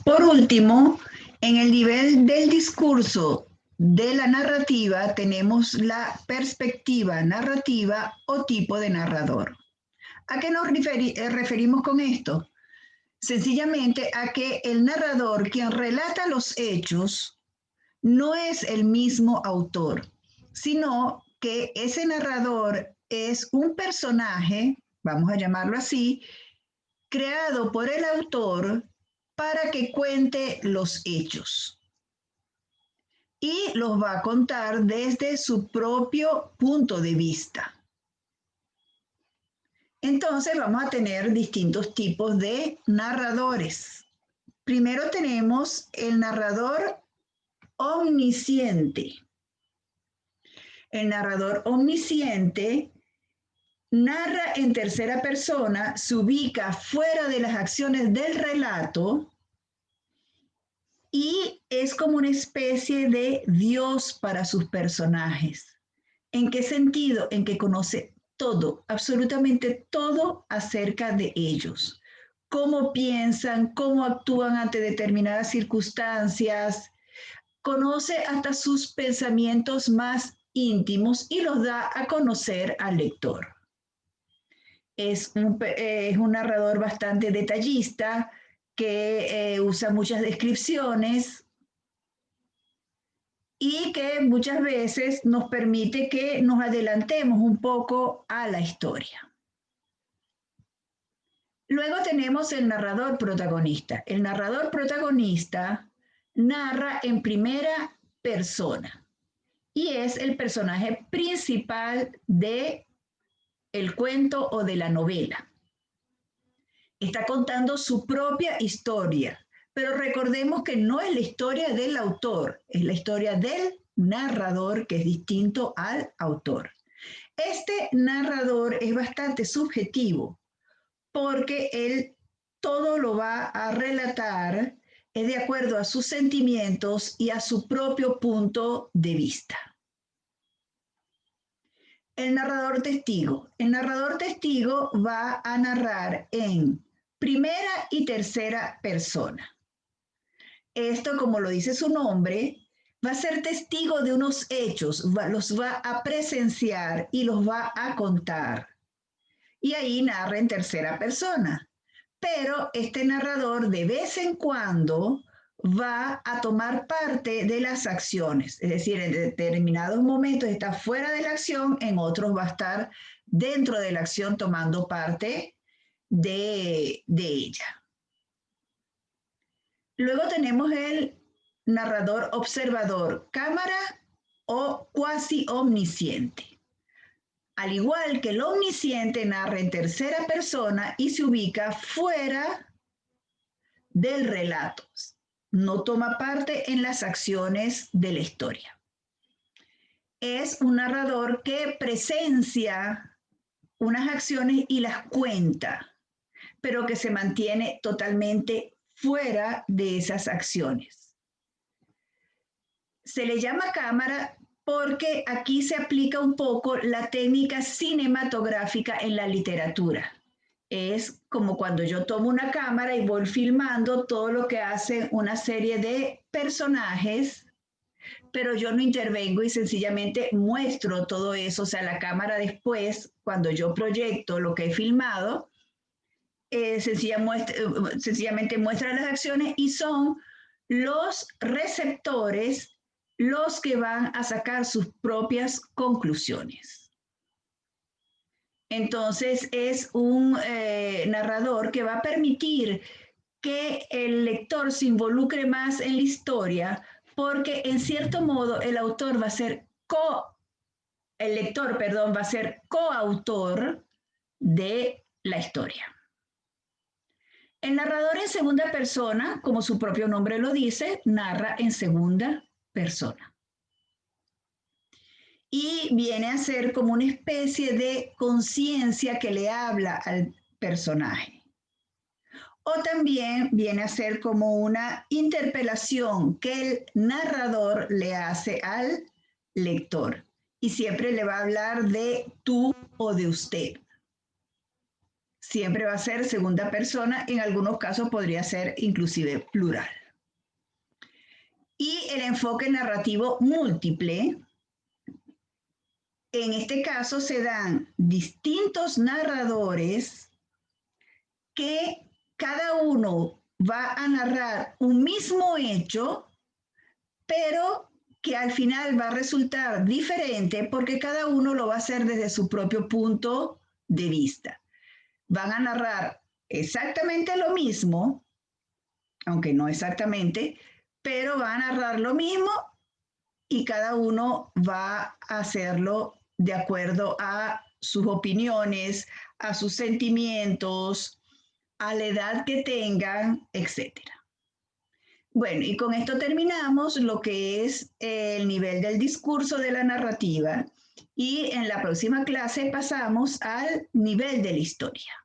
Por último, en el nivel del discurso de la narrativa tenemos la perspectiva narrativa o tipo de narrador. ¿A qué nos referimos con esto? Sencillamente a que el narrador, quien relata los hechos, no es el mismo autor, sino que ese narrador es un personaje, vamos a llamarlo así, creado por el autor para que cuente los hechos. Y los va a contar desde su propio punto de vista. Entonces vamos a tener distintos tipos de narradores. Primero tenemos el narrador omnisciente. El narrador omnisciente narra en tercera persona, se ubica fuera de las acciones del relato y es como una especie de Dios para sus personajes. ¿En qué sentido? En que conoce todo, absolutamente todo acerca de ellos. Cómo piensan, cómo actúan ante determinadas circunstancias, conoce hasta sus pensamientos más íntimos y los da a conocer al lector. Es un narrador bastante detallista que usa muchas descripciones y que muchas veces nos permite que nos adelantemos un poco a la historia. Luego tenemos el narrador protagonista. El narrador protagonista narra en primera persona y es el personaje principal de el cuento o de la novela. Está contando su propia historia, pero recordemos que no es la historia del autor, es la historia del narrador, que es distinto al autor. Este narrador es bastante subjetivo porque él todo lo va a relatar de acuerdo a sus sentimientos y a su propio punto de vista. El narrador testigo. El narrador testigo va a narrar en primera y tercera persona. Esto, como lo dice su nombre, va a ser testigo de unos hechos, los va a presenciar y los va a contar. Y ahí narra en tercera persona. Pero este narrador de vez en cuando va a tomar parte de las acciones, es decir, en determinados momentos está fuera de la acción, en otros va a estar dentro de la acción tomando parte de ella. Luego tenemos el narrador observador, cámara o cuasi omnisciente. Al igual que el omnisciente narra en tercera persona y se ubica fuera del relato. No toma parte en las acciones de la historia. Es un narrador que presencia unas acciones y las cuenta, pero que se mantiene totalmente fuera de esas acciones. Se le llama cámara porque aquí se aplica un poco la técnica cinematográfica en la literatura. Es como cuando yo tomo una cámara y voy filmando todo lo que hace una serie de personajes, pero yo no intervengo y sencillamente muestro todo eso. O sea, la cámara después, cuando yo proyecto lo que he filmado, sencillamente muestra las acciones y son los receptores los que van a sacar sus propias conclusiones. Entonces es un narrador que va a permitir que el lector se involucre más en la historia porque en cierto modo el autor va a ser el lector, perdón, va a ser coautor de la historia. El narrador en segunda persona, como su propio nombre lo dice, narra en segunda persona. Y viene a ser como una especie de conciencia que le habla al personaje. O también viene a ser como una interpelación que el narrador le hace al lector. Y siempre le va a hablar de tú o de usted. siempre va a ser segunda persona, en algunos casos podría ser inclusive plural. Y el enfoque narrativo múltiple, en este caso se dan distintos narradores que cada uno va a narrar un mismo hecho, pero que al final va a resultar diferente porque cada uno lo va a hacer desde su propio punto de vista. Van a narrar exactamente lo mismo, aunque no exactamente, pero van a narrar lo mismo y cada uno va a hacerlo de acuerdo a sus opiniones, a sus sentimientos, a la edad que tengan, etcétera. Bueno, y con esto terminamos lo que es el nivel del discurso de la narrativa y en la próxima clase pasamos al nivel de la historia.